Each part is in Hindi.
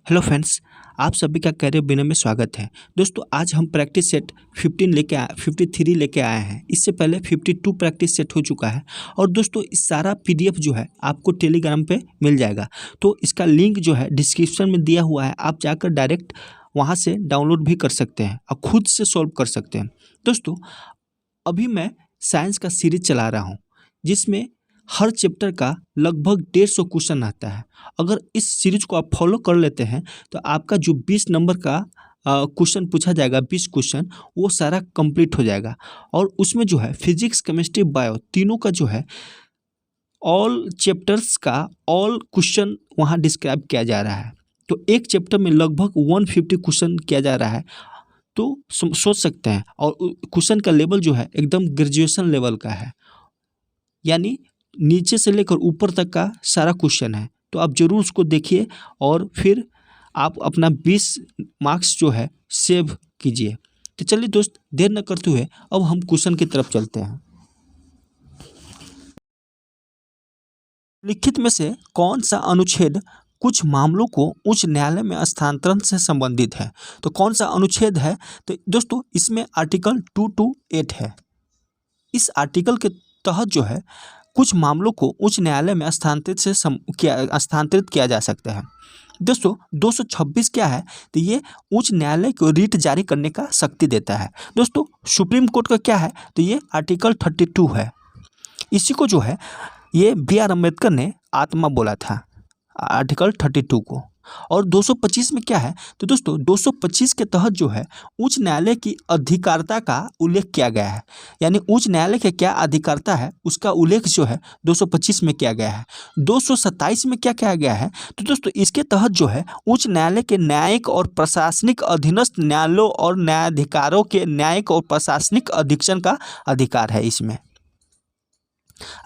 हेलो फ्रेंड्स, आप सभी का कैरियर बिना में स्वागत है। दोस्तों, आज हम प्रैक्टिस सेट 53 लेके आए हैं। इससे पहले 52 प्रैक्टिस सेट हो चुका है। और दोस्तों, इस सारा पीडीएफ जो है आपको टेलीग्राम पे मिल जाएगा। तो इसका लिंक जो है डिस्क्रिप्शन में दिया हुआ है, आप जाकर डायरेक्ट वहाँ से डाउनलोड भी कर सकते हैं और खुद से सॉल्व कर सकते हैं। दोस्तों, अभी मैं साइंस का सीरीज चला रहा हूँ, जिसमें हर चैप्टर का लगभग 150 क्वेश्चन आता है। अगर इस सीरीज को आप फॉलो कर लेते हैं तो आपका जो 20 नंबर का क्वेश्चन पूछा जाएगा, 20 क्वेश्चन, वो सारा कंप्लीट हो जाएगा। और उसमें जो है फिजिक्स, केमिस्ट्री, बायो तीनों का जो है ऑल चैप्टर्स का ऑल क्वेश्चन वहाँ डिस्क्राइब किया जा रहा है। तो एक चैप्टर में लगभग 150 क्वेश्चन किया जा रहा है। तो सोच सकते हैं, और क्वेश्चन का लेवल जो है एकदम ग्रेजुएशन लेवल का है, यानी नीचे से लेकर ऊपर तक का सारा क्वेश्चन है। तो आप जरूर उसको देखिए और फिर आप अपना 20 मार्क्स जो है सेव कीजिए। तो चलिए दोस्त, देर न करते हुए अब हम क्वेश्चन की तरफ चलते हैं। लिखित में से कौन सा अनुच्छेद कुछ मामलों को उच्च न्यायालय में हस्तांतरण से संबंधित है? तो कौन सा अनुच्छेद है? तो दोस्तों, इसमें आर्टिकल 228 है। इस आर्टिकल के तहत जो है कुछ मामलों को उच्च न्यायालय में हस्तांतरित किया जा सकता है। दोस्तों, 226 क्या है? तो ये उच्च न्यायालय को रिट जारी करने का शक्ति देता है। दोस्तों, सुप्रीम कोर्ट का क्या है? तो ये आर्टिकल 32 है। इसी को जो है ये B.R. अम्बेडकर ने आत्मा बोला था, आर्टिकल 32 को। और 225 में क्या है? तो दोस्तों, 225 के तहत जो है उच्च न्यायालय की अधिकारिता का उल्लेख किया गया है, यानी उच्च न्यायालय के क्या अधिकारिता है उसका उल्लेख जो है 225 में किया गया है। 227 में क्या किया गया है? तो दोस्तों, इसके तहत जो है उच्च न्यायालय के न्यायिक और प्रशासनिक अधीनस्थ न्यायालयों और न्यायाधिकारों के न्यायिक और प्रशासनिक अधीक्षण का अधिकार है इसमें।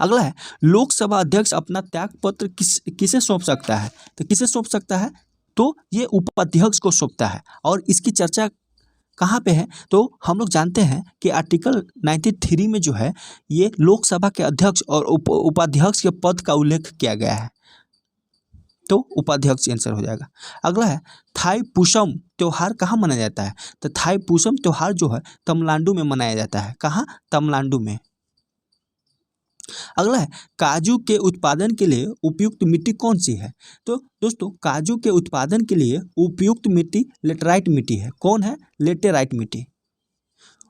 अगला है, लोकसभा अध्यक्ष अपना त्यागपत्र किसे सौंप सकता है? तो किसे सौंप सकता है? तो ये उपाध्यक्ष को सौंपता है। और इसकी चर्चा कहाँ पे है? तो हम लोग जानते हैं कि आर्टिकल 93 में जो है ये लोकसभा के अध्यक्ष और उपाध्यक्ष के पद का उल्लेख किया गया है। तो उपाध्यक्ष आंसर हो जाएगा। अगला है, थाई पुसम त्योहार कहाँ मनाया जाता है? तो थाई पुसम त्योहार जो है तमिलनाडु में मनाया जाता है। कहाँ? तमिलनाडु में। अगला है, काजू के उत्पादन के लिए उपयुक्त मिट्टी कौन सी है? तो दोस्तों, काजू के उत्पादन के लिए उपयुक्त मिट्टी लेटेराइट मिट्टी है। कौन है? लेटेराइट मिट्टी।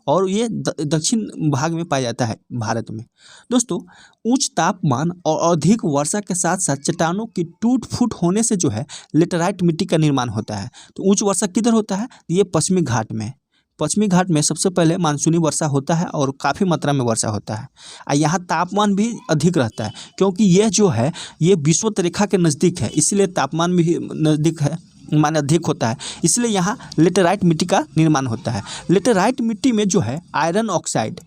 और ये दक्षिण भाग में पाया जाता है भारत में। दोस्तों, उच्च तापमान और अधिक वर्षा के साथ साथ चट्टानों की टूट फूट होने से जो है लेटेराइट मिट्टी का निर्माण होता है। तो उच्च वर्षा किधर होता है? ये पश्चिमी घाट में। पश्चिमी घाट में सबसे पहले मानसूनी वर्षा होता है और काफ़ी मात्रा में वर्षा होता है। और यहाँ तापमान भी अधिक रहता है, क्योंकि यह जो है ये विषुवत रेखा के नज़दीक है, इसलिए तापमान भी नज़दीक है, माने अधिक होता है। इसलिए यहाँ लेटेराइट मिट्टी का निर्माण होता है। लेटेराइट मिट्टी में जो है आयरन ऑक्साइड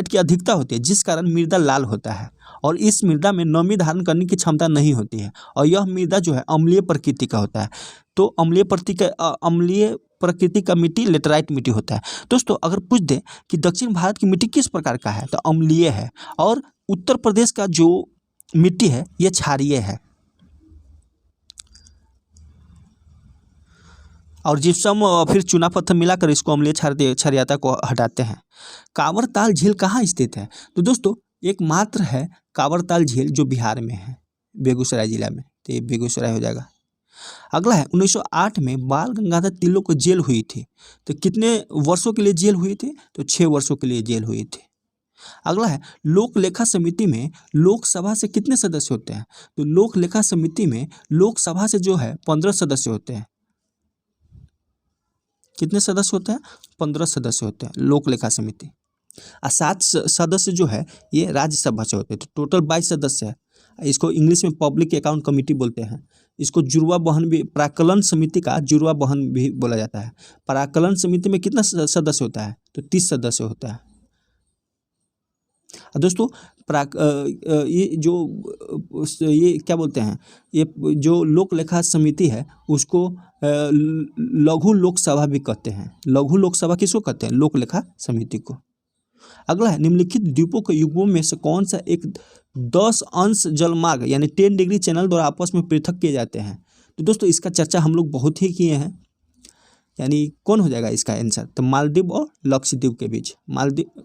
की अधिकता होती है, जिस कारण मृदा लाल होता है। और इस मृदा में नमी धारण करने की क्षमता नहीं होती है, और यह मृदा जो है अम्लीय प्रकृति का होता है। तो अम्लीय प्रकृति का मिट्टी लेटेराइट मिट्टी होता है। दोस्तों, अगर पूछ दें कि दक्षिण भारत की मिट्टी किस प्रकार का है, तो अम्लीय है। और उत्तर प्रदेश का जो मिट्टी है यह क्षारीय है। और जिप्सम फिर चूना पत्थर मिलाकर इसको अम्लीय क्षारीयता को हटाते हैं। कांवरताल झील कहाँ स्थित है? तो दोस्तों, एकमात्र है कांवरताल झील जो बिहार में है, बेगूसराय जिला में। तो ये बेगूसराय हो जाएगा। अगला है, 1908 में बाल गंगाधर तिलक को जेल हुई थी। तो कितने वर्षों के लिए जेल हुई थी? तो 6 वर्षों के लिए जेल हुई थी। अगला है, लोक लेखा समिति में लोकसभा से कितने सदस्य होते हैं? तो लोक लेखा समिति में लोकसभा से जो है 15 सदस्य होते हैं। कितने सदस्य होते हैं? 15 सदस्य होते हैं लोक लेखा समिति। और 7 सदस्य जो है ये राज्यसभा से होते हैं। तो टोटल 22 सदस्य है। इसको इंग्लिश में पब्लिक अकाउंट कमेटी बोलते हैं। इसको जुड़वा बहन भी, प्राक्कलन समिति का जुड़वा बहन भी बोला जाता है। प्राक्कलन समिति में कितना सदस्य होता है? तो 30 सदस्य होता है। दोस्तों, ये क्या बोलते हैं, ये जो लोक लेखा समिति है उसको लघु लोकसभा भी कहते हैं। लघु लोकसभा किसको कहते हैं? लोक लेखा समिति को। अगला है, निम्नलिखित द्वीपों के युग्मों में से कौन सा एक 10 अंश जलमार्ग यानी 10 डिग्री चैनल द्वारा आपस में पृथक किए जाते हैं। तो दोस्तों इसका चर्चा हम लोग बहुत ही किए हैं, यानी कौन हो जाएगा इसका आंसर, तो मालदीव और लक्षद्वीप के बीच, मालदीव।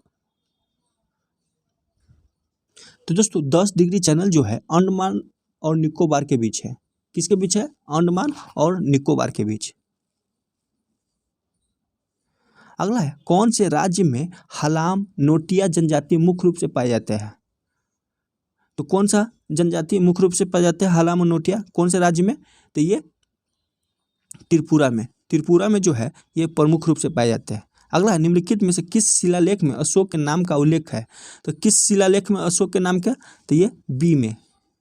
तो दोस्तों 10 डिग्री चैनल जो है अंडमान और निकोबार के बीच है। किसके बीच है, अंडमान और निकोबार के बीच। अगला है, कौन से राज्य में हलाम नोटिया जनजाति मुख्य रूप से पाए जाते हैं। तो कौन सा जनजाति मुख्य रूप से पाए जाते हैं हलाम और नोटिया, कौन से राज्य में, तो ये त्रिपुरा में, त्रिपुरा में जो है ये प्रमुख रूप से पाए जाते हैं। अगला है, निम्नलिखित में से किस शिलालेख में अशोक के नाम का उल्लेख है। तो किस शिलालेख में अशोक के नाम का, तो ये बी में,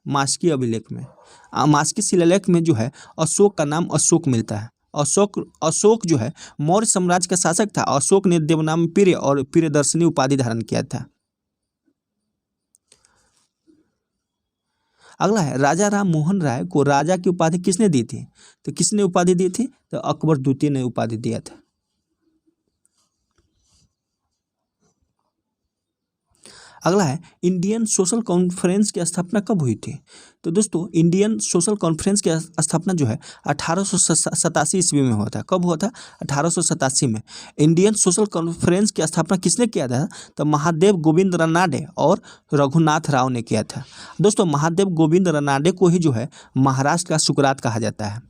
मास्की अभिलेख में, मास्की शिलालेख में जो है अशोक का नाम अशोक मिलता है। अशोक जो है मौर्य साम्राज्य का शासक था। अशोक ने देवनाम प्रिय और प्रियदर्शनी उपाधि धारण किया था। अगला है, राजा राम मोहन राय को राजा की उपाधि किसने दी थी। तो किसने उपाधि दी थी, तो अकबर द्वितीय ने उपाधि दिया था। अगला है, इंडियन सोशल कॉन्फ्रेंस की स्थापना कब हुई थी। तो दोस्तों इंडियन सोशल कॉन्फ्रेंस की स्थापना जो है 1887 ईस्वी में हुआ था। कब हुआ था, 1887 में। इंडियन सोशल कॉन्फ्रेंस की स्थापना किसने किया था, तो महादेव गोविंद रनाडे और रघुनाथ राव ने किया था। दोस्तों महादेव गोविंद रनाडे को ही जो है महाराष्ट्र का सुकरात कहा जाता है।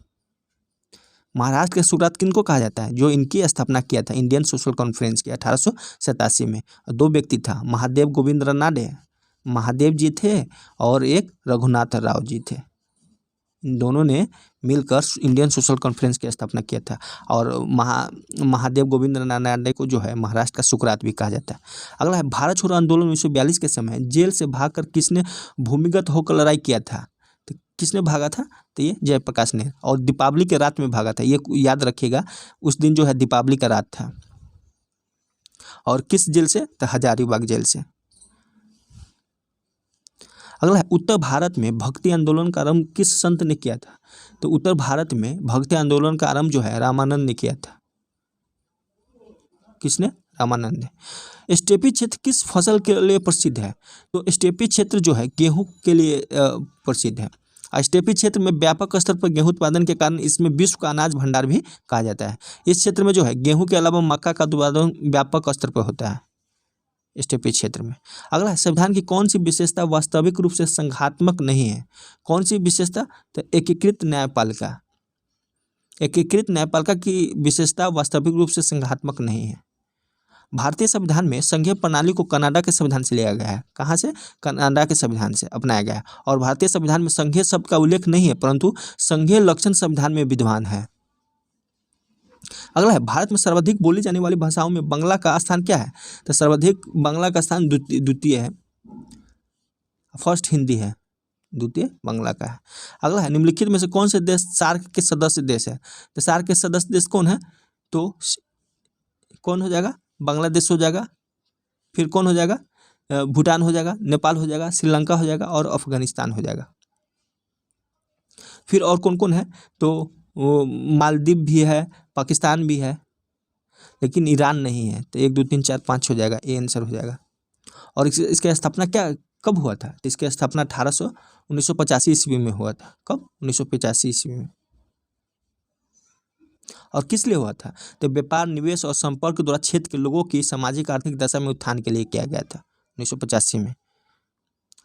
महाराष्ट्र के सुकरात किनको कहा जाता है, जो इनकी स्थापना किया था इंडियन सोशल कॉन्फ्रेंस की 1887 में। दो व्यक्ति था, महादेव गोविंद रनाडे, महादेव जी थे, और एक रघुनाथ राव जी थे। इन दोनों ने मिलकर इंडियन सोशल कॉन्फ्रेंस की स्थापना किया था। और महादेव गोविंद रनाडे को जो है महाराष्ट्र का सुकरात भी कहा जाता है। अगला है, भारत छोड़ो आंदोलन 1942 के समय जेल से भागकर किसने भूमिगत होकर लड़ाई किया था। तो किसने भागा था, तो ये जयप्रकाश ने, और दीपावली के रात में भागा था। ये याद रखिएगा, उस दिन जो है दीपावली का रात था। और किस जेल से, तो हजारीबाग जेल से। अगला है, उत्तर भारत में भक्ति आंदोलन का आरंभ किस संत ने किया था। तो उत्तर भारत में भक्ति आंदोलन का आरंभ जो है रामानंद ने किया था। किसने, रामानंद ने। स्टेपी क्षेत्र किस फसल के लिए प्रसिद्ध है। तो स्टेपी क्षेत्र जो है गेहूं के लिए प्रसिद्ध है। स्टेपी क्षेत्र में व्यापक स्तर पर गेहूं उत्पादन के कारण इसमें विश्व का अनाज भंडार भी कहा जाता है। इस क्षेत्र में जो है गेहूं के अलावा मक्का का उत्पादन व्यापक स्तर पर होता है स्टेपी क्षेत्र में। अगला है, संविधान की कौन सी विशेषता वास्तविक रूप से संघात्मक नहीं है। कौन सी विशेषता, तो एकीकृत न्यायपालिका। एकीकृत न्यायपालिका की विशेषता वास्तविक रूप से संघात्मक नहीं है। भारतीय संविधान में संघीय प्रणाली को कनाडा के संविधान से लिया गया है। कहाँ से, कनाडा के संविधान से अपनाया गया है। और भारतीय संविधान में संघीय शब्द का उल्लेख नहीं है, परंतु संघीय लक्षण संविधान में विद्यमान है। अगला है, भारत में सर्वाधिक बोली जाने वाली भाषाओं में बांग्ला का स्थान क्या है। तो सर्वाधिक बांग्ला का स्थान द्वितीय है, फर्स्ट हिंदी है, द्वितीय बांग्ला का है। अगला है, निम्नलिखित में से कौन से देश सार्क के सदस्य देश है। तो सार्क के सदस्य देश कौन है, तो कौन हो जाएगा, बांग्लादेश हो जाएगा, फिर कौन हो जाएगा, भूटान हो जाएगा, नेपाल हो जाएगा, श्रीलंका हो जाएगा, और अफगानिस्तान हो जाएगा। फिर और कौन कौन है, तो वो मालदीव भी है, पाकिस्तान भी है, लेकिन ईरान नहीं है। तो 1 2 3 4 5 हो जाएगा, ये आंसर हो जाएगा। और इसकी स्थापना क्या कब हुआ था, तो इसकी स्थापना 1985 ईस्वी में हुआ था। कब, 1985 ईस्वी में। और किस लिए हुआ था, तो व्यापार, निवेश और संपर्क द्वारा क्षेत्र के लोगों की सामाजिक आर्थिक दशा में उत्थान के लिए किया गया था 1985 में।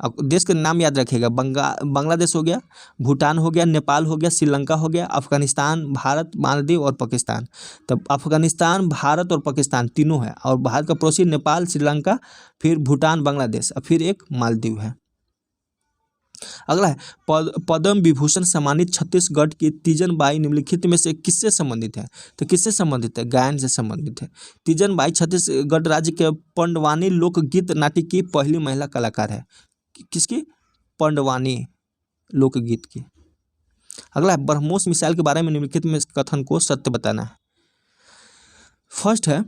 अब देश के नाम याद रखिएगा, बांग्लादेश हो गया, भूटान हो गया, नेपाल हो गया, श्रीलंका हो गया, अफगानिस्तान, भारत, मालदीव और पाकिस्तान। तब अफगानिस्तान, भारत और पाकिस्तान तीनों है, और भारत का पड़ोसी नेपाल, श्रीलंका, फिर भूटान, बांग्लादेश, और फिर एक मालदीव है। अगला है, पद्म विभूषण सम्मानित छत्तीसगढ़ की तीजन बाई निम्नलिखित में से किससे संबंधित है। तो किससे संबंधित है, गायन से संबंधित है। तीजन बाई छत्तीसगढ़ राज्य के पंडवानी लोकगीत नाट्य की पहली महिला कलाकार है। किसकी, पंडवानी लोकगीत की। अगला है, ब्रह्मोस मिसाइल के बारे में निम्नलिखित में कथन को सत्य बताना है। फर्स्ट है,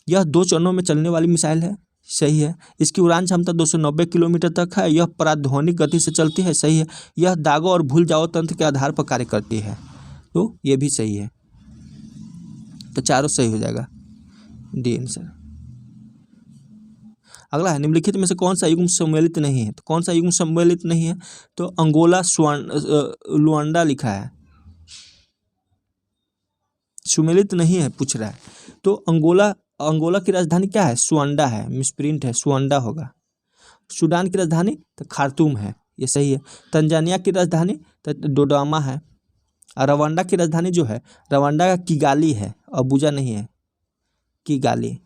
यह 2 चरणों में चलने वाली मिसाइल है, सही है। इसकी उड़ान क्षमता 290 किलोमीटर तक है। यह पराध्वनिक गति से चलती है, सही है। यह दागों और भूल जाओ तंत्र के आधार पर कार्य करती है, तो ये भी सही है। तो चारों सही हो जाएगा, डी आंसर। अगला है निम्नलिखित में से कौन सा युग्म सम्मिलित नहीं है, तो कौन सा युग्म सम्मिलित नहीं है, तो अंगोला लुआंडा लिखा है, सुमेलित नहीं है पूछ रहा है। तो अंगोला की राजधानी क्या है, सुआंडा है, मिसप्रिंट है, सुआंडा होगा। सूडान की राजधानी तो खार्तूम है, ये सही है। तंजानिया की राजधानी तो डोडामा है। और रवांडा की राजधानी जो है, रवांडा का किगाली है, अबूजा नहीं है, किगाली।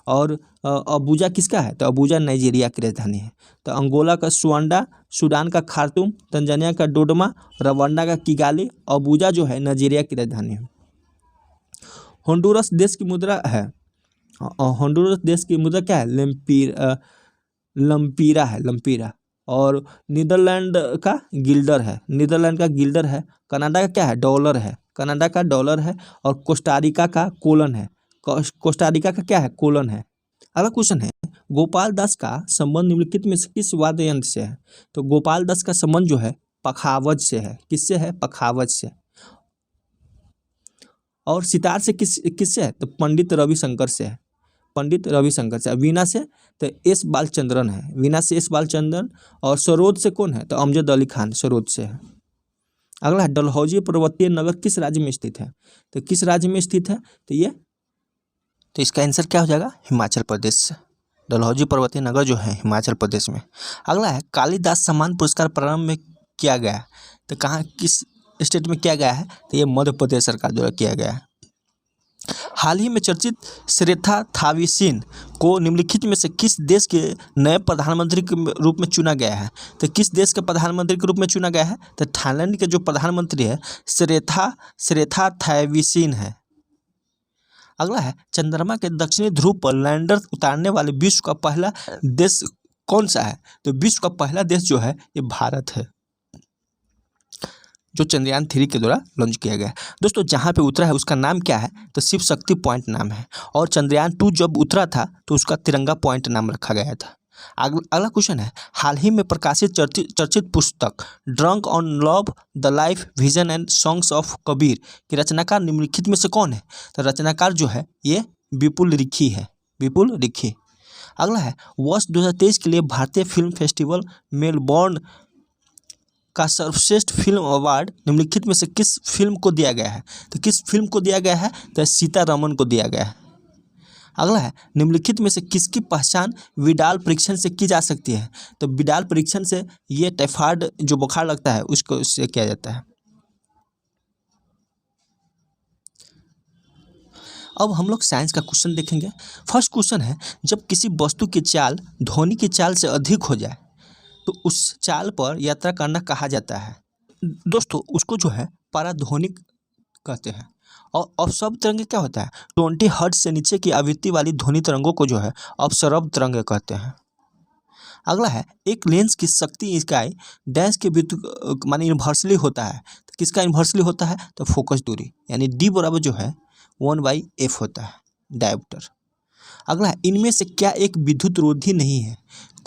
और अबूजा किसका है, तो अबूजा नाइजीरिया की राजधानी है। तो अंगोला का सुआंडा, सूडान का खार्तूम, तंजानिया का डोडमा, रवांडा का किगाली, अबूजा जो है नाइजीरिया की राजधानी है। होंडुरस देश की मुद्रा है, होंडुरस देश की मुद्रा क्या है, लंपीरा है, लंपीरा। और नीदरलैंड का गिल्डर है, नीदरलैंड का गिल्डर है। कनाडा का क्या है, डॉलर है, कनाडा का डॉलर है। और कोस्टारिका का कोलन है, कोस्टारिका का क्या है, कोलन है। अगला क्वेश्चन है, गोपाल दास का संबंध निम्नलिखित में से किस वाद्य यंत्र से है, तो गोपाल दास का संबंध जो है पखावज से है, किससे है, पखावज से। और सितार से किससे है, तो पंडित रविशंकर से है, पंडित रविशंकर से। वीणा से तो एस बालचंद्रन है, वीणा से एस बालचंद्रन। और सरोद से कौन है, तो अमजद अली खान सरोद से है। अगला है, डलहौजी पर्वतीय नगर किस राज्य में स्थित है, तो किस राज्य में स्थित है, तो इसका आंसर क्या हो जाएगा, हिमाचल प्रदेश से। डलहौजी पर्वतीय नगर जो है हिमाचल प्रदेश में। अगला है, कालिदास सम्मान पुरस्कार प्रारंभ में किया गया, तो कहाँ, किस स्टेट में किया गया है, तो ये मध्य प्रदेश सरकार द्वारा किया गया है। हाल ही में चर्चित श्रेथा थाविसिन को निम्नलिखित में से किस देश के नए प्रधानमंत्री के रूप में चुना गया है, तो किस देश के प्रधानमंत्री के रूप में चुना गया है, तो थाईलैंड के जो प्रधानमंत्री है श्रेथा थाविसिन है। अगला है, चंद्रमा के दक्षिणी ध्रुव पर लैंडर उतारने वाले विश्व का पहला देश कौन सा है, तो विश्व का पहला देश जो है ये भारत है, जो चंद्रयान 3 के द्वारा लॉन्च किया गया है। दोस्तों जहाँ पे उतरा है उसका नाम क्या है, तो शिव शक्ति पॉइंट नाम है। और चंद्रयान 2 जब उतरा था तो उसका तिरंगा पॉइंट नाम रखा गया था। अगला क्वेश्चन है, हाल ही में प्रकाशित चर्चित पुस्तक drunk on love the life vision and songs of Kabir की रचनाकार निम्नलिखित में से कौन है, तो रचनाकार जो है ये विपुल रिखी है, विपुल रिखी। अगला है, वर्ष 2023 के लिए भारतीय फिल्म फेस्टिवल मेलबोर्न का सर्वश्रेष्ठ फिल्म अवार्ड निम्नलिखित में से किस फिल्म को दिया गया है, तो किस फिल्म को दिया गया है, तो सीतारमन को दिया गया है। अगला है, निम्नलिखित में से किसकी पहचान विडाल परीक्षण से की जा सकती है, तो विडाल परीक्षण से ये टाइफाइड जो बुखार लगता है उसको इससे किया जाता है। अब हम लोग साइंस का क्वेश्चन देखेंगे। फर्स्ट क्वेश्चन है, जब किसी वस्तु की चाल ध्वनि की चाल से अधिक हो जाए तो उस चाल पर यात्रा करना कहा जाता है, दोस्तों उसको जो है पराध्वनिक कहते हैं। और अपशब्द तरंग क्या होता है, 20 हर्ट्ज से नीचे की आवृत्ति वाली ध्वनि तरंगों को जो है अपशब्द तरंग कहते हैं। अगला है, एक लेंस की शक्ति इकाई डैश के विद्युत माने इन्वर्सली होता है, तो किसका इन्वर्सली होता है, तो फोकस दूरी यानी डी बराबर जो है 1/f होता है, डायोप्टर। अगला है, इनमें से क्या एक विद्युत रोधी नहीं है,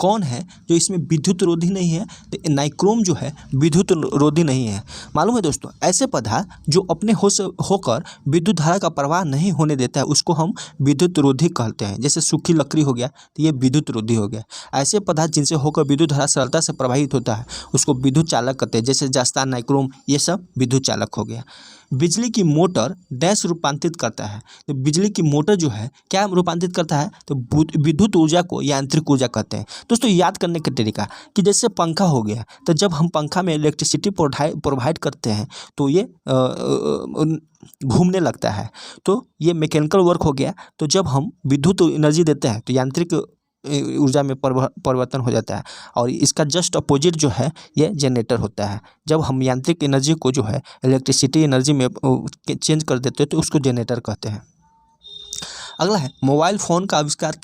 कौन है जो इसमें विद्युत रोधी नहीं है, तो नाइक्रोम जो है विद्युत रोधी नहीं है। मालूम है दोस्तों, ऐसे पदार्थ जो अपने होकर विद्युत धारा का प्रवाह नहीं होने देता है उसको हम विद्युत रोधी कहते हैं। जैसे सूखी लकड़ी हो गया तो ये विद्युत रोधी हो गया। ऐसे पदार्थ जिनसे होकर विद्युत धारा सरलता से प्रवाहित होता है उसको विद्युत चालक कहते हैं, जैसे जस्ता, नाइक्रोम, ये सब विद्युत चालक हो गया। बिजली की मोटर डैश रूपांतरित करता है, तो बिजली की मोटर जो है क्या रूपांतरित करता है, तो विद्युत ऊर्जा को यांत्रिक ऊर्जा कहते हैं। दोस्तों याद करने का तरीका कि जैसे पंखा हो गया, तो जब हम पंखा में इलेक्ट्रिसिटी प्रोवाइड करते हैं तो ये घूमने लगता है, तो ये मैकेनिकल वर्क हो गया। तो जब हम विद्युत एनर्जी देते हैं तो यांत्रिक ऊर्जा में परिवर्तन हो जाता है। और इसका जस्ट अपोजिट जो है ये जनरेटर होता है। जब हम यांत्रिक एनर्जी को जो है इलेक्ट्रिसिटी एनर्जी में चेंज कर देते हैं तो उसको जनरेटर कहते हैं। अगला है, मोबाइल फ़ोन का आविष्कार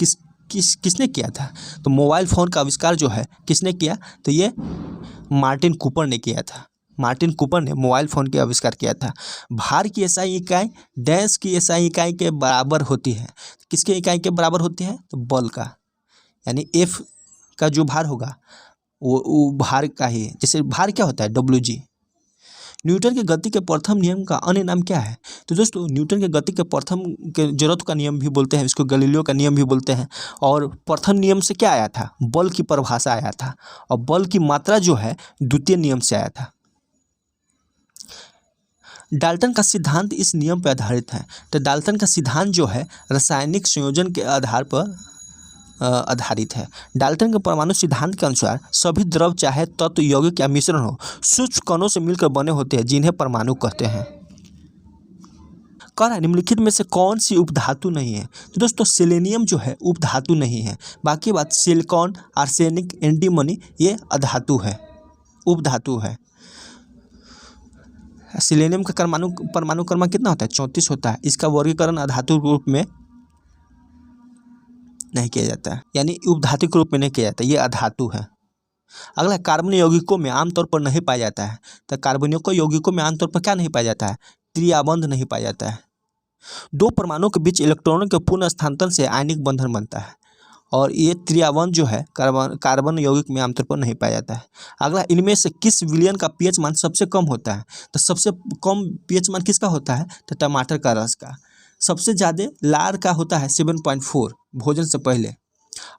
किसने किया था, तो मोबाइल फ़ोन का आविष्कार जो है किसने किया, तो ये मार्टिन कूपर ने किया था। मार्टिन कूपर ने मोबाइल फ़ोन के आविष्कार किया था। भार की एसआई इकाई डैश की एसआई इकाई के बराबर होती है, किसके इकाई के बराबर होती है, तो बल का, यानी F का जो भार होगा वो भार का ही, जैसे भार क्या होता है, WG। न्यूटन के गति के प्रथम नियम का अन्य नाम क्या है? तो दोस्तों न्यूटन के गति के प्रथम के जड़त्व का नियम भी बोलते हैं, इसको गैलीलियो का नियम भी बोलते हैं। और प्रथम नियम से क्या आया था? बल की परिभाषा आया था, और बल की मात्रा जो है द्वितीय नियम से आया था। डाल्टन का सिद्धांत इस नियम पर आधारित है। तो डाल्टन का सिद्धांत जो है रासायनिक संयोजन के आधार पर आधारित है। डाल्टन के परमाणु सिद्धांत के अनुसार सभी द्रव चाहे तत्व यौगिक या मिश्रण हो, सूक्ष्म कणों से मिलकर बने होते हैं, जिन्हें परमाणु कहते हैं। कह रहा है निम्नलिखित में से कौन सी उपधातु नहीं है? तो दोस्तों सेलेनियम जो है उपधातु नहीं है। बाकी बात सिलिकॉन, आर्सेनिक, एंटीमनी ये अधातु है, उपधातु है। सेलेनियम का परमाणु क्रमांक कितना होता है? 34 होता है। इसका वर्गीकरण अधातु रूप में नहीं किया जाता है, यानी उपधातु के रूप में नहीं किया जाता, ये अधातु है। अगला कार्बन यौगिकों में आमतौर पर नहीं पाया जाता है। तो कार्बनिक यौगिकों में आमतौर पर क्या नहीं पाया जाता है? त्रिआबंध नहीं पाया जाता है। दो परमाणुओं के बीच इलेक्ट्रॉनों के पुनः स्थानांतरण से आयनिक बंधन बनता है, और ये त्रिआबंध जो है कार्बन यौगिक में आमतौर पर नहीं पाया जाता है। अगला, इनमें से किस विलयन का पीएच मान सबसे कम होता है? तो सबसे कम पीएच मान किसका होता है? तो टमाटर का रस का। सबसे ज़्यादा लार का होता है 7.4 भोजन से पहले,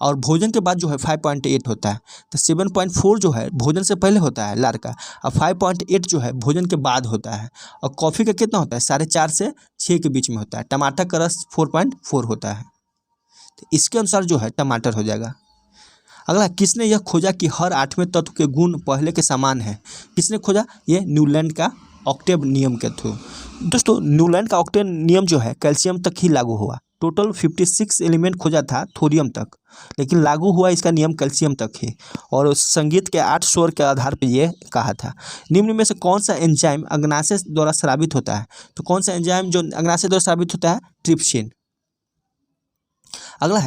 और भोजन के बाद जो है 5.8 होता है। तो 7.4 जो है भोजन से पहले होता है लार का, और 5.8 जो है भोजन के बाद होता है। और कॉफ़ी का कितना होता है? 4.5 से 6 के बीच में होता है। टमाटर का रस 4.4 होता है। तो इसके अनुसार जो है टमाटर हो जाएगा। अगला, किसने यह खोजा कि हर 8वें तत्व के गुण पहले के समान है? किसने खोजा? ये न्यूलैंड का ऑक्टेव नियम के थ्रू। दोस्तों न्यूलैंड का ऑक्टेव नियम जो है कैल्शियम तक ही लागू हुआ। टोटल 56 एलिमेंट खोजा था थोरियम तक, लेकिन लागू हुआ इसका नियम कैल्शियम तक ही। और संगीत के 8 स्वर के आधार पर यह कहा था। निम्न में से कौन सा एंजाइम अग्नाशय द्वारा स्रावित होता है? तो कौन सा एंजाइम जो अग्नाशय द्वारा स्रावित होता है? ट्रिप्सिन। अगला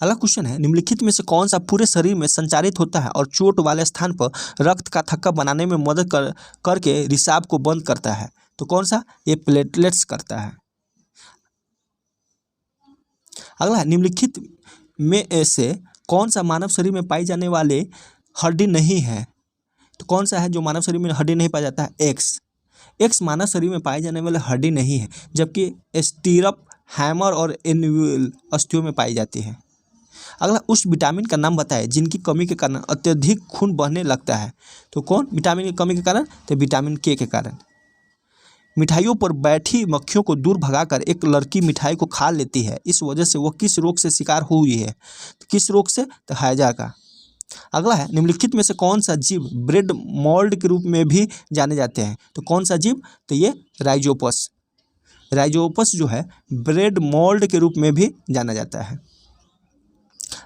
क्वेश्चन है, निम्नलिखित में से कौन सा पूरे शरीर में संचारित होता है और चोट वाले स्थान पर रक्त का थक्का बनाने में मदद करके रिसाव को बंद करता है? तो कौन सा? ये प्लेटलेट्स करता है। अगला, निम्नलिखित में से कौन सा मानव शरीर में पाई जाने वाले हड्डी नहीं है? तो कौन सा है जो मानव शरीर में हड्डी नहीं पाया जाता है? एक्स मानव शरीर में पाए जाने वाले हड्डी नहीं है, जबकि स्टीरप, हैमर और एन्यूल अस्थियों में पाई जाती है। अगला, उस विटामिन का नाम बताएं जिनकी कमी के कारण अत्यधिक खून बहने लगता है। तो कौन विटामिन की कमी के कारण? तो विटामिन के कारण। मिठाइयों पर बैठी मक्खियों को दूर भगाकर एक लड़की मिठाई को खा लेती है, इस वजह से वह किस रोग से शिकार हुई है? तो किस रोग से? तो हैजा का। अगला है, निम्नलिखित में से कौन सा जीव ब्रेड मोल्ड के रूप में भी जाने जाते हैं? तो कौन सा जीव? तो ये राइजोपस। राइजोपस जो है ब्रेड मोल्ड के रूप में भी जाना जाता है।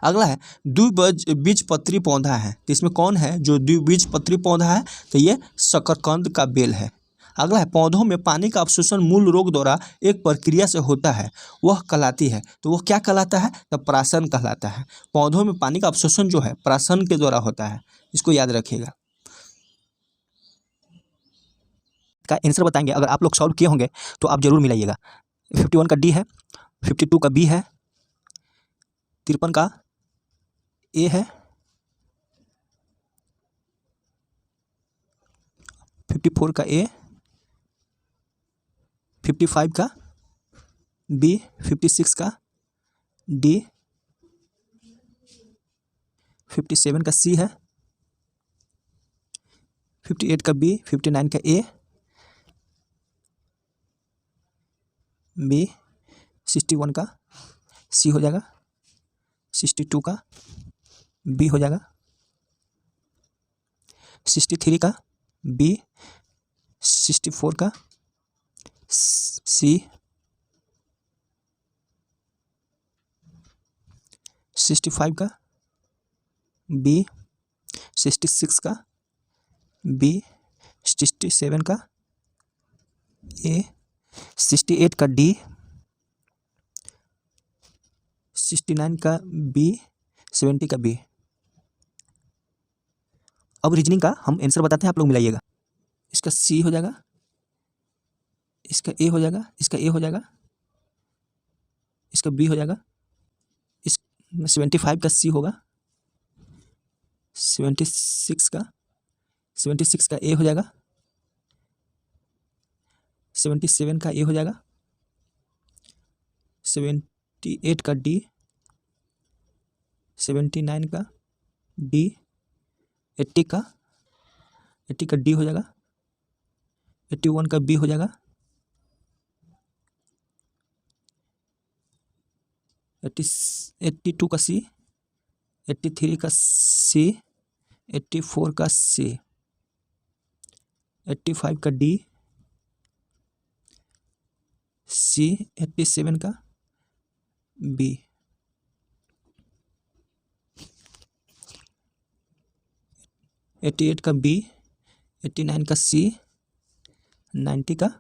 अगला है, द्विबीजपत्री पौधा है, तो इसमें कौन है जो द्विबीजपत्री पौधा है? तो ये शकरकंद का बेल है। अगला है, पौधों में पानी का अवशोषण मूल रोग द्वारा एक प्रक्रिया से होता है, वह कहलाती है। तो वह क्या कहलाता है? तो प्राशन कहलाता है। पौधों में पानी का अवशोषण जो है प्राशन के द्वारा होता है, इसको याद रखिएगा। का आंसर बताएंगे, अगर आप लोग सॉल्व किए होंगे तो आप जरूर मिलाइएगा। 51 का डी है, 52 का बी है, 53 का ए है, 54 का ए, 55 का बी, 56 का डी, 57 का सी है, 58 का बी, 59 का ए, बी, 61 का सी हो जाएगा, 62 का बी हो जाएगा, 63 का बी, 64 का सी, 65 का बी, 66 का बी, 67 का ए, 68 का डी, 69 का बी, 70 का बी। अब रीजनिंग का हम आंसर बताते हैं, आप लोग मिलाइएगा। इसका सी हो जाएगा, इसका ए हो जाएगा, इसका ए हो जाएगा, इसका बी हो जाएगा, इस 75 का सी होगा, 76 का 76 का ए हो जाएगा, 77 का ए हो जाएगा, 78 का डी, 79 का डी, 80 का डी हो जाएगा, 81 का बी हो जाएगा, 82 का सी, 83 का सी, 84 का सी, 85 का डी, सी, 87 का बी, 88 का बी, 89 का सी, 90 का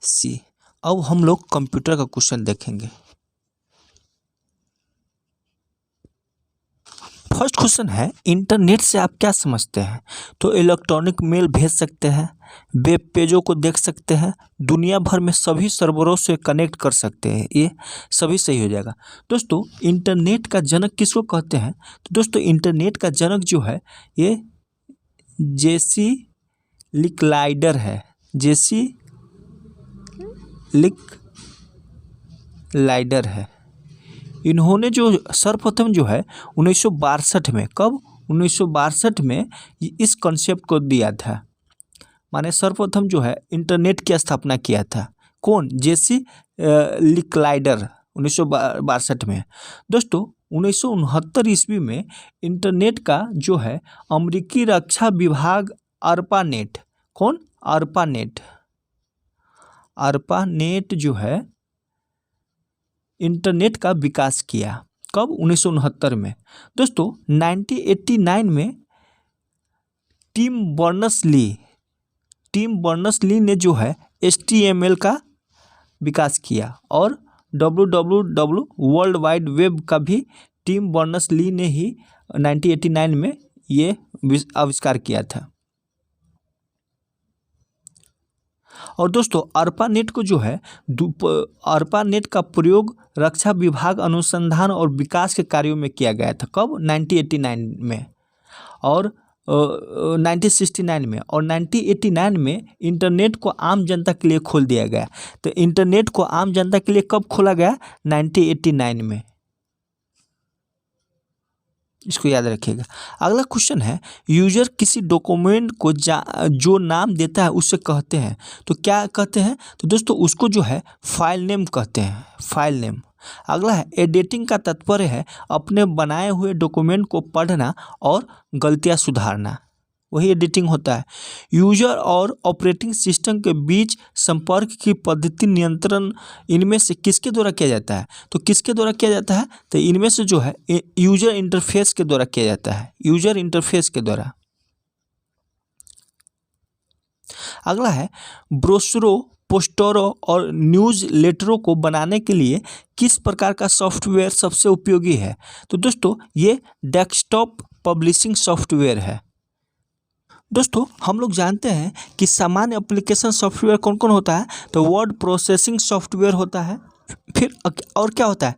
सी। अब हम लोग कंप्यूटर का क्वेश्चन देखेंगे। फर्स्ट क्वेश्चन है, इंटरनेट से आप क्या समझते हैं? तो इलेक्ट्रॉनिक मेल भेज सकते हैं, वेब पेजों को देख सकते हैं, दुनिया भर में सभी सर्वरों से कनेक्ट कर सकते हैं। ये सभी सही हो जाएगा। दोस्तों, इंटरनेट का जनक किसको कहते हैं? तो दोस्तों, इंटरनेट का जनक जो है ये जेसी लिकलाइडर है। जेसी लिकलाइडर है। इन्होंने जो सर्वप्रथम जो है 1962 में, कब? 1962 में इस कॉन्सेप्ट को दिया था। माने सर्वप्रथम जो है इंटरनेट की स्थापना किया था। कौन? जेसी लिकलाइडर, 1962 में। दोस्तों, 1969 ईस्वी में इंटरनेट का जो है अमेरिकी रक्षा विभाग ARPANET, कौन? ARPANET जो है इंटरनेट का विकास किया। कब? 1969 में। दोस्तों, 1989 में टिम बर्नर्स-ली ने जो है HTML का विकास किया और www वर्ल्ड वाइड वेब का भी टिम बर्नर्स-ली ने ही 1989 में ये आविष्कार किया था। और दोस्तों, ARPANET को जो है ARPANET का प्रयोग रक्षा विभाग अनुसंधान और विकास के कार्यों में किया गया था। कब? 1989 में और 1969 में और 1989 में इंटरनेट को आम जनता के लिए खोल दिया गया। तो इंटरनेट को आम जनता के लिए कब खोला गया? 1989 में। इसको याद रखिएगा। अगला क्वेश्चन है, यूजर किसी डॉक्यूमेंट को जो नाम देता है उसे कहते हैं, तो क्या कहते हैं? तो दोस्तों, उसको जो है फाइल नेम कहते हैं, फाइल नेम। अगला है, एडिटिंग का तात्पर्य है अपने बनाए हुए डॉक्यूमेंट को पढ़ना और गलतियां सुधारना, वही एडिटिंग होता है। यूजर और ऑपरेटिंग सिस्टम के बीच संपर्क की पद्धति नियंत्रण इनमें से किसके द्वारा किया जाता है? तो किसके द्वारा किया जाता है? तो इनमें से जो है यूजर इंटरफेस के द्वारा किया जाता है, यूजर इंटरफेस के द्वारा। अगला है, ब्रोशरों, पोस्टरों और न्यूज़ लेटरों को बनाने के लिए किस प्रकार का सॉफ्टवेयर सबसे उपयोगी है? तो दोस्तों, ये डेस्कटॉप पब्लिशिंग सॉफ्टवेयर है। दोस्तों, हम लोग जानते हैं कि सामान्य एप्लीकेशन सॉफ्टवेयर कौन कौन होता है? तो वर्ड प्रोसेसिंग सॉफ्टवेयर होता है, फिर और क्या होता है?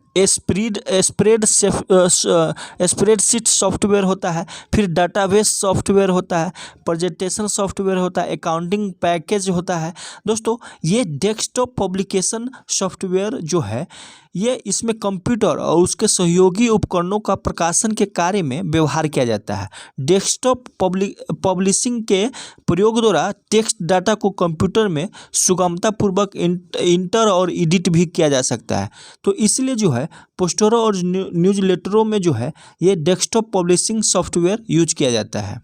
स्प्रेडशीट सॉफ्टवेयर होता है, फिर डाटाबेस सॉफ्टवेयर होता है, प्रेजेंटेशन सॉफ्टवेयर होता है, अकाउंटिंग पैकेज होता है। दोस्तों, ये डेस्कटॉप पब्लिकेशन सॉफ्टवेयर जो है ये इसमें कंप्यूटर और उसके सहयोगी उपकरणों का प्रकाशन के कार्य में व्यवहार किया जाता है। डेस्कटॉप पब्लिशिंग के प्रयोग द्वारा टेक्स्ट डाटा को कंप्यूटर में सुगमतापूर्वक इंटर और एडिट भी किया जा सकता है। तो इसलिए जो है पोस्टरों और न्यूज़लेटरों में जो है ये डेस्कटॉप पब्लिशिंग सॉफ्टवेयर यूज किया जाता है।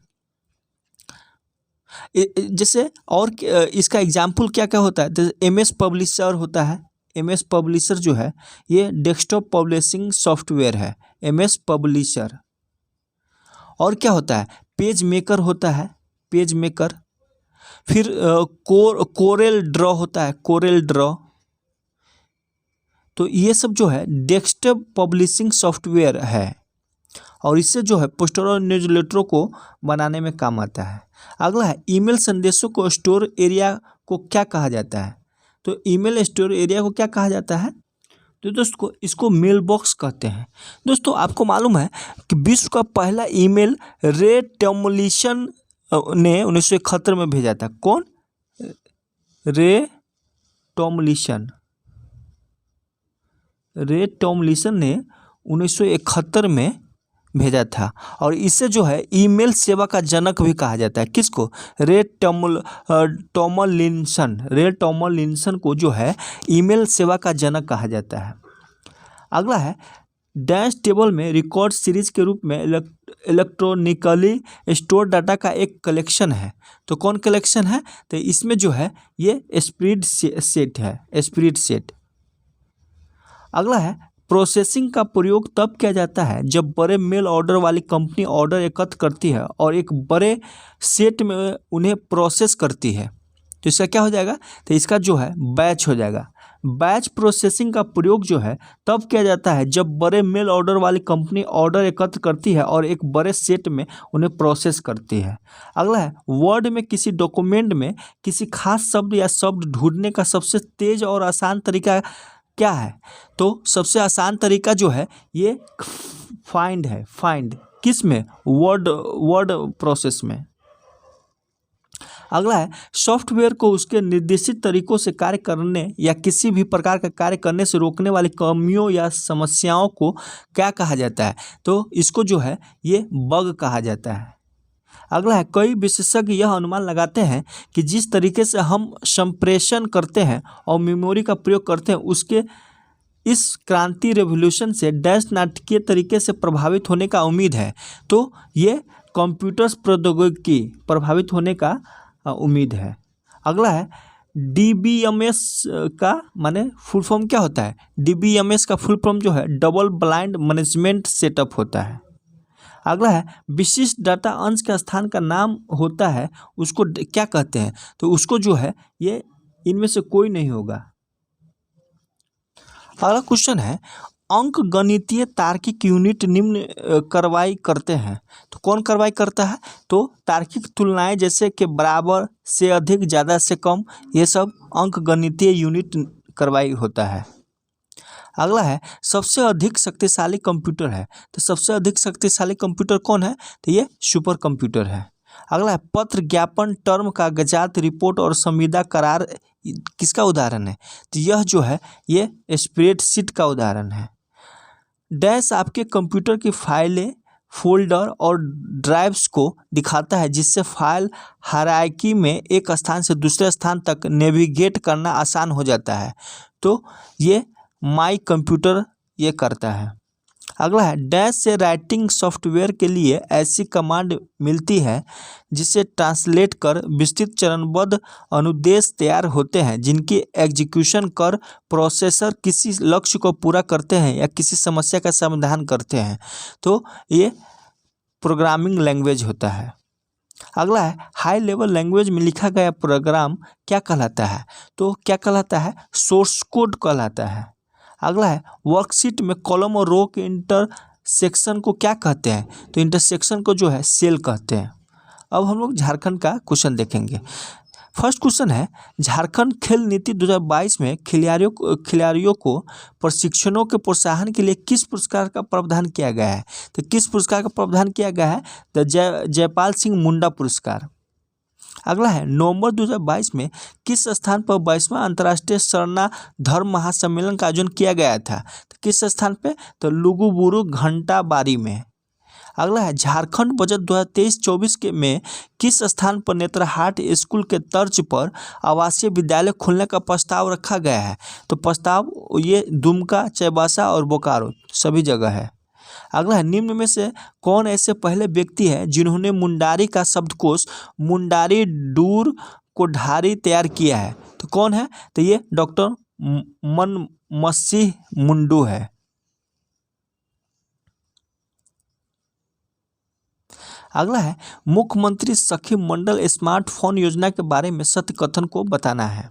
जैसे और इसका एग्जाम्पल क्या क्या होता है? तो MS पब्लिशर होता है। MS पब्लिशर जो है ये डेस्कटॉप पब्लिशिंग सॉफ्टवेयर है, MS पब्लिशर। और क्या होता है? पेज मेकर होता है, पेज मेकर। फिर कोरेल ड्रॉ होता है, कोरेल ड्रॉ। तो ये सब जो है डेस्कटॉप पब्लिशिंग सॉफ्टवेयर है और इससे जो है पोस्टर और न्यूज़लेटरों को बनाने में काम आता है। अगला है, ईमेल संदेशों को स्टोर एरिया को क्या कहा जाता है? तो ईमेल स्टोर एरिया को क्या कहा जाता है? तो दोस्तों, इसको मेल बॉक्स कहते हैं। दोस्तों, आपको मालूम है कि विश्व का पहला ईमेल रे टॉमलिंसन ने 1971 में भेजा था। कौन? रे टॉमलिसन ने 1971 में भेजा था। और इसे जो है ईमेल सेवा का जनक भी कहा जाता है। किसको? रे टॉमलिंसन को जो है ईमेल सेवा का जनक कहा जाता है। अगला है डैश टेबल में रिकॉर्ड सीरीज के रूप में इलेक्ट्रॉनिकली स्टोर डाटा का एक कलेक्शन है। तो कौन कलेक्शन है? तो इसमें जो है ये स्प्रेडशीट। अगला है प्रोसेसिंग का प्रयोग तब किया जाता है जब बड़े मेल ऑर्डर वाली कंपनी ऑर्डर एकत्र करती है और एक बड़े सेट में उन्हें प्रोसेस करती है। तो इसका क्या हो जाएगा? तो इसका जो है बैच हो जाएगा। बैच प्रोसेसिंग का प्रयोग जो है तब किया जाता है जब बड़े मेल ऑर्डर वाली कंपनी ऑर्डर एकत्र करती है और एक बड़े सेट में उन्हें प्रोसेस करती है। अगला है वर्ड में किसी डॉक्यूमेंट में किसी खास शब्द या शब्द ढूंढने का सबसे तेज और आसान तरीका क्या है? तो सबसे आसान तरीका जो है ये फाइंड है। फाइंड किस में? वर्ड प्रोसेस में। अगला है सॉफ्टवेयर को उसके निर्देशित तरीकों से कार्य करने या किसी भी प्रकार का कार्य करने से रोकने वाली कमियों या समस्याओं को क्या कहा जाता है? तो इसको जो है ये बग कहा जाता है। अगला है कई विशेषज्ञ यह अनुमान लगाते हैं कि जिस तरीके से हम संप्रेषण करते हैं और मेमोरी का प्रयोग करते हैं उसके इस क्रांति रेवोल्यूशन से डैश नाटकीय तरीके से प्रभावित होने का उम्मीद है। तो ये कंप्यूटर प्रौद्योगिकी प्रभावित होने का उम्मीद है। अगला है DBMS का माने फुल फॉर्म क्या होता है? DBMS का फुल फॉर्म जो है डबल ब्लाइंड मैनेजमेंट सेटअप होता है। अगला है विशिष्ट डाटा अंश का स्थान का नाम होता है, उसको क्या कहते हैं? तो उसको जो है ये इनमें से कोई नहीं होगा। अगला क्वेश्चन है अंक गणितीय तार्किक यूनिट निम्न कार्रवाई करते हैं। तो कौन कार्रवाई करता है? तो तार्किक तुलनाएं जैसे कि बराबर से अधिक, ज़्यादा से कम, ये सब अंक गणितीय यूनिट कार्रवाई होता है। अगला है सबसे अधिक शक्तिशाली कंप्यूटर है। तो सबसे अधिक शक्तिशाली कंप्यूटर कौन है? तो ये सुपर कंप्यूटर है। अगला है पत्र, ज्ञापन, टर्म, कागजात, रिपोर्ट और संविदा करार किसका उदाहरण है? तो यह जो है ये स्प्रेडशीट का उदाहरण है। डैश आपके कंप्यूटर की फाइलें, फोल्डर और ड्राइव्स को दिखाता है जिससे फाइल हायरार्की में एक स्थान से दूसरे स्थान तक नेविगेट करना आसान हो जाता है। तो ये माई कंप्यूटर ये करता है। अगला है डैश से राइटिंग सॉफ्टवेयर के लिए ऐसी कमांड मिलती है जिसे ट्रांसलेट कर विस्तृत चरणबद्ध अनुदेश तैयार होते हैं जिनकी एग्जीक्यूशन कर प्रोसेसर किसी लक्ष्य को पूरा करते हैं या किसी समस्या का समाधान करते हैं। तो ये प्रोग्रामिंग लैंग्वेज होता है। अगला है हाई लेवल लैंग्वेज में लिखा गया प्रोग्राम क्या कहलाता है? तो क्या कहलाता है? सोर्स कोड कहलाता है। अगला है वर्कशीट में कॉलम और रो के इंटरसेक्शन को क्या कहते हैं? तो इंटरसेक्शन को जो है सेल कहते हैं। अब हम लोग झारखंड का क्वेश्चन देखेंगे। फर्स्ट क्वेश्चन है झारखंड खेल नीति 2022 में खिलाड़ियों को प्रशिक्षणों के प्रोत्साहन के लिए किस पुरस्कार का प्रावधान किया गया है? तो किस पुरस्कार का प्रावधान किया गया है? तो जयपाल सिंह मुंडा पुरस्कार। अगला है नवंबर 2022 में किस स्थान पर 22वां अंतर्राष्ट्रीय सरना धर्म महासम्मेलन का आयोजन किया गया था? तो किस स्थान पे? तो लुगुबुरु घंटाबारी में। अगला है झारखंड बजट 2023-24 के में किस स्थान पर नेतरहाट स्कूल के तर्ज पर आवासीय विद्यालय खोलने का प्रस्ताव रखा गया है? तो प्रस्ताव ये दुमका, चाईबासा और बोकारो सभी जगह है। अगला है निम्न में से कौन ऐसे पहले व्यक्ति है जिन्होंने मुंडारी का शब्दकोश मुंडारी डूर कोठारी तैयार किया है? तो कौन है? तो ये डॉक्टर मनमसीह मुंडू है। अगला है मुख्यमंत्री सखी मंडल स्मार्टफोन योजना के बारे में सत्य कथन को बताना है।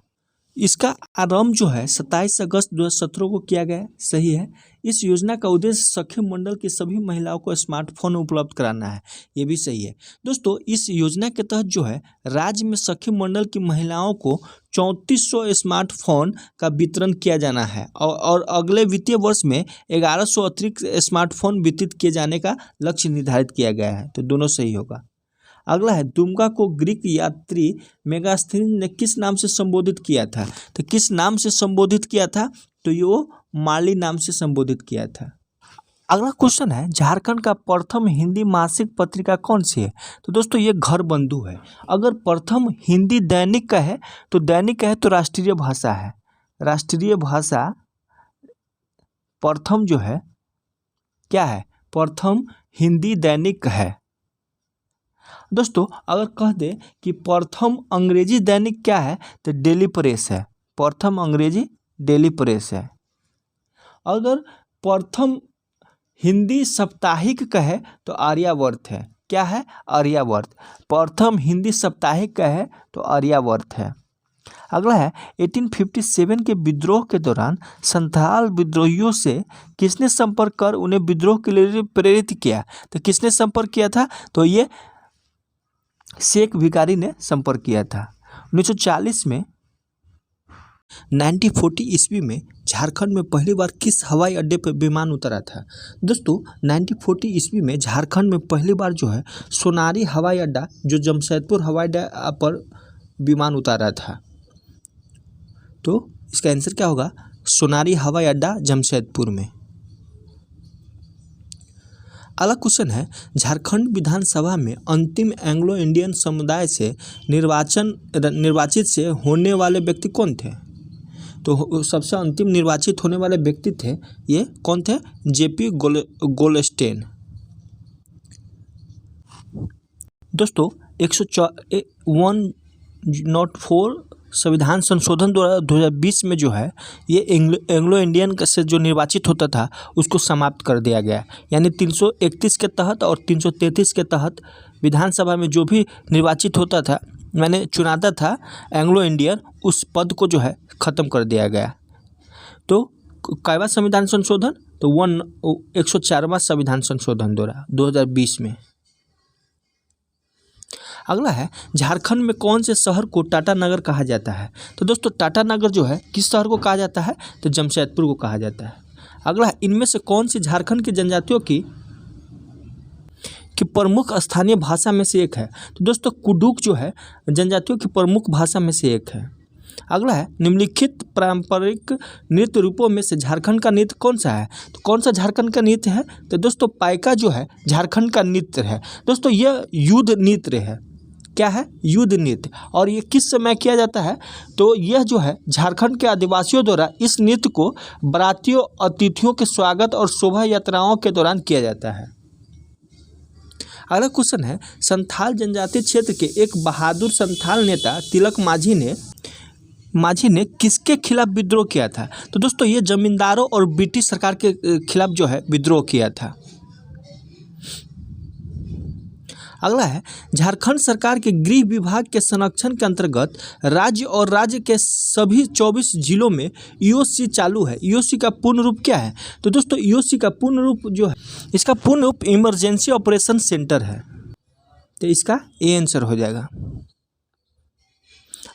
इसका आरंभ जो है 27 अगस्त 2017 को किया गया। सही है। इस योजना का उद्देश्य सखी मंडल की सभी महिलाओं को स्मार्टफोन उपलब्ध कराना है। ये भी सही है। दोस्तों इस योजना के तहत जो है राज्य में सखी मंडल की महिलाओं को 3400 स्मार्टफोन का वितरण किया जाना है और अगले वित्तीय वर्ष में 1100 अतिरिक्त स्मार्टफोन वितरित किए जाने का लक्ष्य निर्धारित किया गया है। तो दोनों सही होगा। अगला है दुमका को ग्रीक यात्री मेगास्थनीज ने किस नाम से संबोधित किया था? तो किस नाम से संबोधित किया था? तो ये वो माली नाम से संबोधित किया था। अगला क्वेश्चन है झारखंड का प्रथम हिंदी मासिक पत्रिका कौन सी है? तो दोस्तों ये घर बंधु है। अगर प्रथम हिंदी दैनिक का है तो दैनिक का है तो राष्ट्रीय भाषा है। राष्ट्रीय भाषा प्रथम जो है क्या है? प्रथम हिंदी दैनिक है। दोस्तों अगर कह दे कि प्रथम अंग्रेजी दैनिक क्या है तो डेली प्रेस है। प्रथम अंग्रेजी डेली प्रेस है। अगर प्रथम हिंदी साप्ताहिक कहे तो आर्यावर्त है। क्या है? आर्यावर्त। प्रथम हिंदी साप्ताहिक कहे तो आर्यावर्त है। अगला है 1857 के विद्रोह के दौरान संथाल विद्रोहियों से किसने संपर्क कर उन्हें विद्रोह के लिए प्रेरित किया? तो किसने संपर्क किया था? तो ये शेख भिखारी ने संपर्क किया था। 1940 में 1940 ईस्वी में झारखंड में पहली बार किस हवाई अड्डे पर विमान उतरा था? दोस्तों 1940 ईस्वी में झारखंड में पहली बार जो है सोनारी हवाई अड्डा जो जमशेदपुर हवाई अड्डा पर विमान उतारा था। तो इसका आंसर क्या होगा? सोनारी हवाई अड्डा जमशेदपुर में। अगला क्वेश्चन है झारखंड विधानसभा में अंतिम एंग्लो इंडियन समुदाय से निर्वाचित से होने वाले व्यक्ति कौन थे? तो सबसे अंतिम निर्वाचित होने वाले व्यक्ति थे ये कौन थे? JP Goldstein. दोस्तों 104 संविधान संशोधन द्वारा 2020 में जो है ये एंग्लो इंडियन से जो निर्वाचित होता था उसको समाप्त कर दिया गया। यानी 331 के तहत और 333 के तहत विधानसभा में जो भी निर्वाचित होता था मैंने चुनाता था एंग्लो इंडियन, उस पद को जो है ख़त्म कर दिया गया। तो कईवां संविधान संशोधन? तो 104वां संविधान संशोधन द्वारा 2020 में। अगला है झारखंड में कौन से शहर को टाटा नगर कहा जाता है? तो दोस्तों टाटा नगर जो है किस शहर को कहा जाता है? तो जमशेदपुर को कहा जाता है। अगला है इनमें से कौन सी झारखंड की जनजातियों की प्रमुख स्थानीय भाषा में से एक है? तो दोस्तों कुडुक जो है जनजातियों की प्रमुख भाषा में से एक है। अगला है निम्नलिखित पारंपरिक नृत्य रूपों में से झारखंड का नृत्य कौन सा है? तो कौन सा झारखंड का नृत्य है? तो दोस्तों पाइका जो है झारखंड का नृत्य है। दोस्तों यह युद्ध नृत्य है। क्या है? युद्ध नृत्य। और ये किस समय किया जाता है? तो यह जो है झारखंड के आदिवासियों द्वारा इस नृत्य को बारातियों अतिथियों के स्वागत और शोभा यात्राओं के दौरान किया जाता है। अगला क्वेश्चन है संथाल जनजातीय क्षेत्र के एक बहादुर संथाल नेता तिलक माझी ने किसके खिलाफ विद्रोह किया था? तो दोस्तों ये जमींदारों और ब्रिटिश सरकार के खिलाफ जो है विद्रोह किया था। अगला है झारखंड सरकार के गृह विभाग के संरक्षण के अंतर्गत राज्य और राज्य के सभी 24 जिलों में ईओसी चालू है। ईओसी का पूर्ण रूप क्या है? तो दोस्तों ईओसी का पूर्ण रूप जो है इसका पूर्ण रूप इमरजेंसी ऑपरेशन सेंटर है। तो इसका ए आंसर हो जाएगा।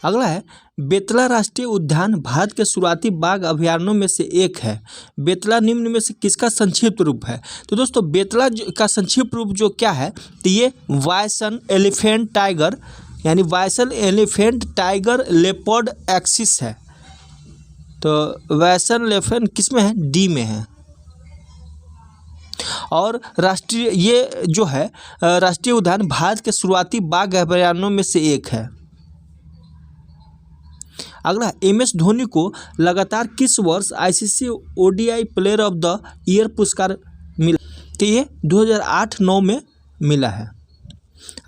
अगला है बेतला राष्ट्रीय उद्यान भारत के शुरुआती बाघ अभयारण्यों में से एक है। बेतला निम्न में से किसका संक्षिप्त रूप है? तो दोस्तों बेतला का संक्षिप्त रूप जो क्या है? तो ये वायसन एलिफेंट टाइगर यानी वायसन एलिफेंट टाइगर लेपर्ड एक्सिस है। तो वायसन एलिफेंट किस में है? डी में है। और राष्ट्रीय ये जो है राष्ट्रीय उद्यान भारत के शुरुआती बाघ अभयारण्यों में से एक है। अगला एमएस धोनी को लगातार किस वर्ष ICC ODI player of the year पुरस्कार मिला? तो ये 2008-9 में मिला है।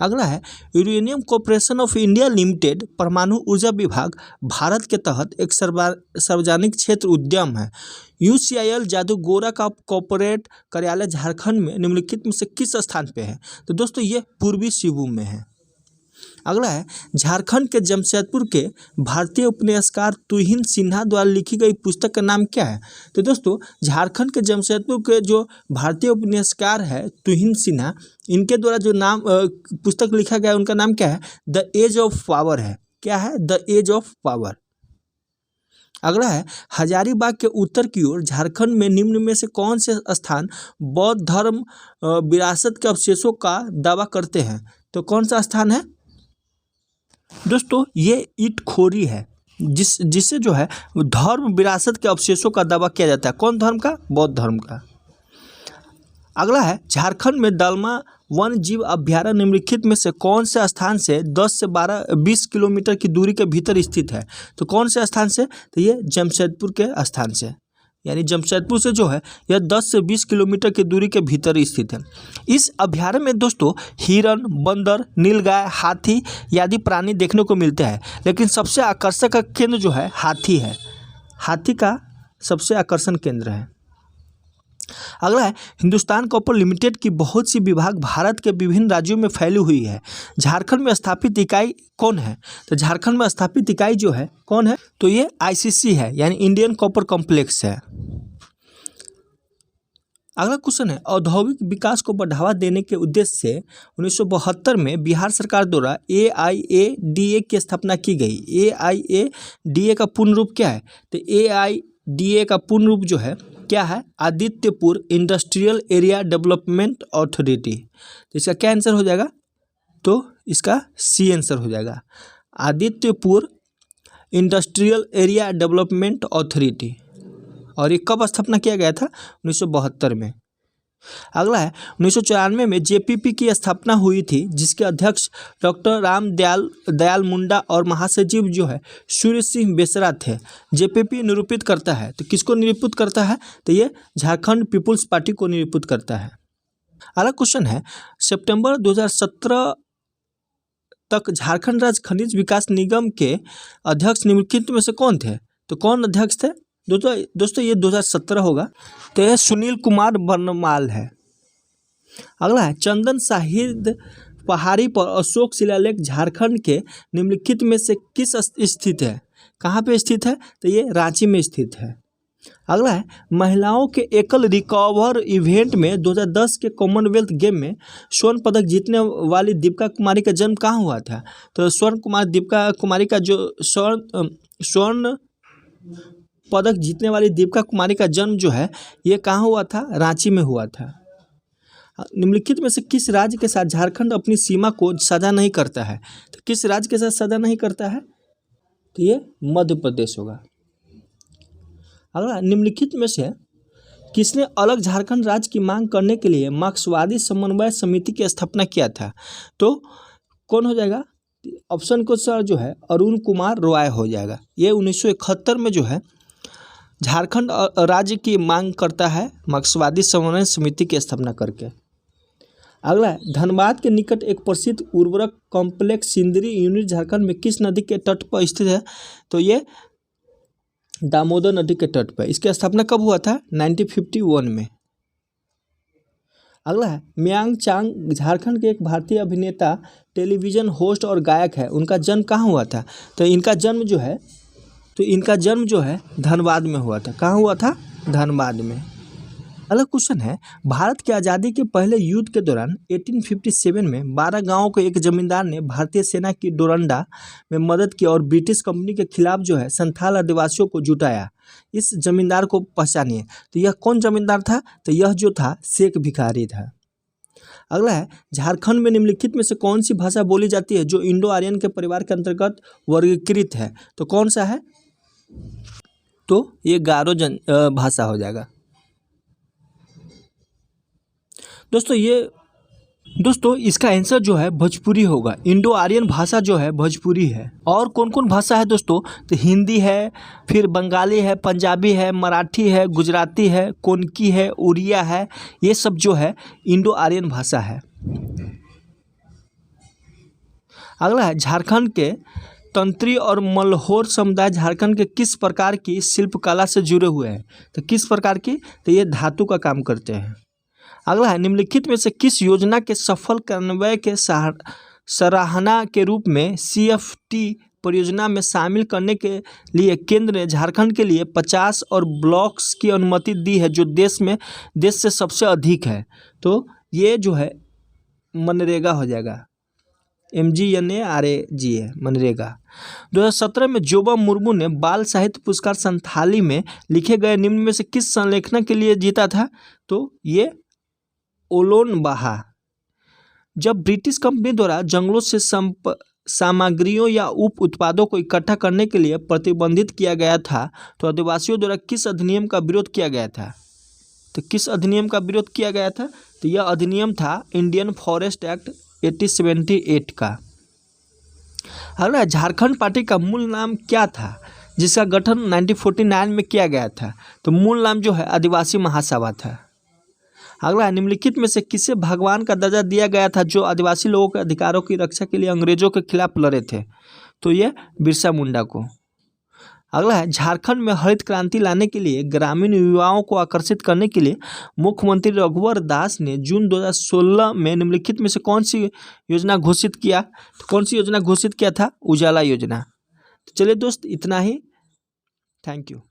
अगला है uranium corporation of India limited परमाणु ऊर्जा विभाग भारत के तहत एक सार्वजनिक क्षेत्र उद्यम है। यूसीआईएल जादूगोरा का कॉर्पोरेट कार्यालय झारखंड में निम्नलिखित में से किस स्थान पे है? तो दोस्तों ये पूर्वी सिंहभूम में है। अगला है झारखंड के जमशेदपुर के भारतीय उपन्यासकार तुहिन सिन्हा द्वारा लिखी गई पुस्तक का नाम क्या है? तो दोस्तों झारखंड के जमशेदपुर के जो भारतीय उपन्यासकार है तुहिन सिन्हा, इनके द्वारा जो नाम पुस्तक लिखा गया है उनका नाम क्या है? द एज ऑफ पावर है। क्या है? The edge of power. अगला है हजारीबाग के उत्तर की ओर झारखंड में निम्न में से कौन से स्थान बौद्ध धर्म विरासत के अवशेषों का दावा करते हैं? तो कौन सा स्थान है दोस्तों? ये ईंटखोरी है, जिससे जो है धर्म विरासत के अवशेषों का दावा किया जाता है। कौन धर्म का? बौद्ध धर्म का। अगला है झारखंड में दलमा वन जीव अभ्यारण्य निम्नलिखित में से कौन से स्थान से 10 से 20 किलोमीटर की दूरी के भीतर स्थित है? तो कौन से स्थान से? तो ये जमशेदपुर के स्थान से, यानी जमशेदपुर से जो है यह 10 से 20 किलोमीटर की दूरी के भीतर स्थित है। इस अभ्यारण्य में दोस्तों हिरन, बंदर, नीलगाय, हाथी आदि प्राणी देखने को मिलते हैं, लेकिन सबसे आकर्षक का केंद्र जो है हाथी है। हाथी का सबसे आकर्षण केंद्र है। अगला है हिंदुस्तान कॉपर लिमिटेड की बहुत सी विभाग भारत के विभिन्न राज्यों में फैली हुई है। झारखंड में स्थापित इकाई कौन है? तो झारखंड में स्थापित इकाई जो है कौन है? तो ये आईसीसी है, यानी इंडियन कॉपर कॉम्प्लेक्स है। अगला क्वेश्चन है औद्योगिक विकास को बढ़ावा देने के उद्देश्य से 1972 में बिहार सरकार द्वारा AIADA की स्थापना की गई। AIADA का पूर्ण रूप क्या है? तो AIDA का पूर्ण रूप जो है क्या है? Adityapur industrial area development authority. तो इसका क्या आंसर हो जाएगा? तो इसका सी आंसर हो जाएगा, Adityapur industrial area development authority. और ये कब स्थापना किया गया था? 1972 में। अगला है 1994 में JPP की स्थापना हुई थी, जिसके अध्यक्ष डॉक्टर राम दयाल मुंडा और महासचिव जो है सूर्य सिंह बेसरा थे। JPP निरूपित करता है, तो किसको निरूपित करता है? तो ये झारखंड पीपुल्स पार्टी को निरूपित करता है। अगला क्वेश्चन है सितंबर 2017 तक झारखंड राज्य खनिज विकास निगम के अध्यक्ष निम्नलिखित में से कौन थे? तो कौन अध्यक्ष थे दोस्तों? ये 2017 होगा, तो यह सुनील कुमार वर्णमाल है। अगला है चंदन साहिद पहाड़ी पर अशोक शिलालेख झारखंड के निम्नलिखित में से किस स्थित है? कहाँ पे स्थित है? तो ये रांची में स्थित है। अगला है महिलाओं के एकल रिकॉर्व इवेंट में 2010 के कॉमनवेल्थ गेम में स्वर्ण पदक जीतने वाली दीपिका कुमारी का जन्म कहाँ हुआ था? तो दीपिका कुमारी का जो स्वर्ण पदक जीतने वाली दीपिका कुमारी का जन्म जो है ये कहाँ हुआ था? रांची में हुआ था। निम्नलिखित में से किस राज्य के साथ झारखंड अपनी सीमा को साझा नहीं करता है? तो किस राज्य के साथ साझा नहीं करता है? तो ये मध्य प्रदेश होगा। अगला निम्नलिखित में से किसने अलग झारखंड राज्य की मांग करने के लिए मार्क्सवादी समन्वय समिति की स्थापना किया था? तो कौन हो जाएगा? ऑप्शन को सर जो है अरुण कुमार रॉय हो जाएगा। ये 1971 में जो है झारखंड राज्य की मांग करता है मार्क्सवादी समन्वय समिति की स्थापना करके। अगला है धनबाद के निकट एक प्रसिद्ध उर्वरक कॉम्प्लेक्स सिंदरी यूनिट झारखंड में किस नदी के तट पर स्थित है? तो ये दामोदर नदी के तट पर। इसकी स्थापना कब हुआ था? 1951 में। अगला है म्यांग चांग झारखंड के एक भारतीय अभिनेता, टेलीविज़न होस्ट और गायक है। उनका जन्म कहाँ हुआ था? तो इनका जन्म जो है धनबाद में हुआ था। कहाँ हुआ था? धनबाद में। अगला क्वेश्चन है भारत की आज़ादी के पहले युद्ध के दौरान 1857 में 12 गांवों को एक जमींदार ने भारतीय सेना की डोरंडा में मदद की और ब्रिटिश कंपनी के खिलाफ जो है संथाल आदिवासियों को जुटाया। इस जमींदार को पहचानिए। तो यह कौन जमींदार था? तो यह जो था शेख भिखारी था। अगला है झारखंड में निम्नलिखित में से कौन सी भाषा बोली जाती है जो इंडो आर्यन के परिवार के अंतर्गत वर्गीकृत है? तो कौन सा है? तो ये गारो भाषा हो जाएगा। दोस्तों इसका आंसर जो है भोजपुरी होगा। इंडो आर्यन भाषा जो है भोजपुरी है। और कौन कौन भाषा है दोस्तों? तो हिंदी है, फिर बंगाली है, पंजाबी है, मराठी है, गुजराती है, कोंकणी है, उड़िया है। ये सब जो है इंडो आर्यन भाषा है। अगला है झारखंड के तंत्री और मल्होर समुदाय झारखंड के किस प्रकार की शिल्पकला से जुड़े हुए हैं? तो किस प्रकार की? तो ये धातु का काम करते हैं। अगला है निम्नलिखित में से किस योजना के सफल कार्यान्वयन के सराहना के रूप में CFT परियोजना में शामिल करने के लिए केंद्र ने झारखंड के लिए 50 और ब्लॉक्स की अनुमति दी है, जो देश से सबसे अधिक है? तो ये जो है मनरेगा हो जाएगा, MGNRAG है मनरेगा। 2017 में जोबा मुर्मू ने बाल साहित्य पुरस्कार संथाली में लिखे गए निम्न में से किस संलेखन के लिए जीता था? तो ये ओलोन बाहा जब ब्रिटिश कंपनी द्वारा जंगलों से सामग्रियों या उप उत्पादों को इकट्ठा करने के लिए प्रतिबंधित किया गया था, तो आदिवासियों द्वारा किस अधिनियम का विरोध किया गया था? तो किस अधिनियम का विरोध किया गया था? तो यह अधिनियम था इंडियन फॉरेस्ट एक्ट 1878 का। अगला, झारखंड पार्टी का मूल नाम क्या था जिसका गठन 1949 में किया गया था? तो मूल नाम जो है आदिवासी महासभा था। अगला, निम्नलिखित में से किसे भगवान का दर्जा दिया गया था जो आदिवासी लोगों के अधिकारों की रक्षा के लिए अंग्रेजों के खिलाफ लड़े थे? तो ये बिरसा मुंडा को। अगला है, झारखंड में हरित क्रांति लाने के लिए ग्रामीण युवाओं को आकर्षित करने के लिए मुख्यमंत्री रघुवर दास ने जून 2016 में निम्नलिखित में से कौन सी योजना घोषित किया? तो कौन सी योजना घोषित किया था? उजाला योजना। तो चलिए दोस्त, इतना ही। Thank you.